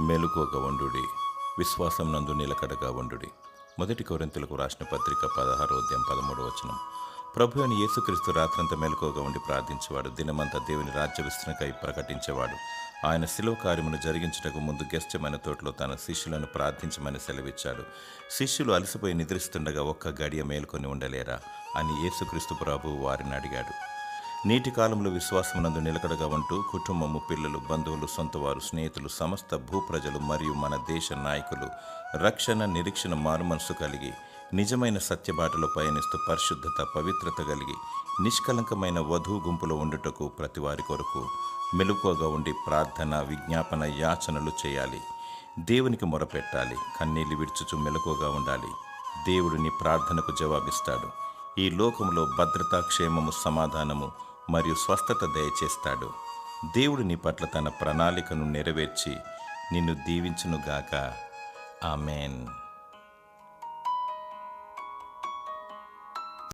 మెలుకోగా ఉండుడి, విశ్వాసం నందు నిలకడగా ఉండుడి. 1 కొరింథీయులకు రాసిన పత్రిక 16వ అధ్యాయం 13వ వచనం. ప్రభు అయిన యేసుక్రీస్తు రాత్రంతా మెలుకోగా ఉండి ప్రార్థించేవాడు. దినమంతా దేవుని రాజ్య విస్తరణకై ప్రకటించేవాడు. ఆయన శిలువ కార్యమును జరిగించుటకు ముందు గెత్సేమనే తోటలో తన శిష్యులను ప్రార్థించమని సెలవిచ్చాడు. శిష్యులు అలసిపోయి నిద్రిస్తుండగా ఒక్క గడియ మేల్కొని ఉండలేరా అని యేసుక్రీస్తు ప్రభువు వారిని అడిగాడు. నేటి కాలంలో విశ్వాసమునందు నిలకడగా ఉంటూ కుటుంబము, పిల్లలు, బంధువులు, సొంతవారు, స్నేహితులు, సమస్త భూప్రజలు మరియు మన దేశ నాయకులు రక్షణ, నిరీక్షణ, మారుమనసు కలిగి నిజమైన సత్యబాటలో పయనిస్తూ పరిశుద్ధత, పవిత్రత కలిగి నిష్కలంకమైన వధువు గుంపులో ఉండుటకు ప్రతి వారి కొరకు మెలకువగా ఉండి ప్రార్థన, విజ్ఞాపన, యాచనలు చేయాలి. దేవునికి మొరపెట్టాలి. కన్నీళ్లు విడుచుచు మెలకువగా ఉండాలి. దేవుడు నీ ప్రార్థనకు జవాబిస్తాడు. ఈ లోకంలో భద్రత, క్షేమము, సమాధానము మరియు స్వస్థత దయచేస్తాడు. దేవుడు నీ పట్ల తన ప్రణాళికను నెరవేర్చి నిన్ను దీవించునుగాక. ఆమెన్.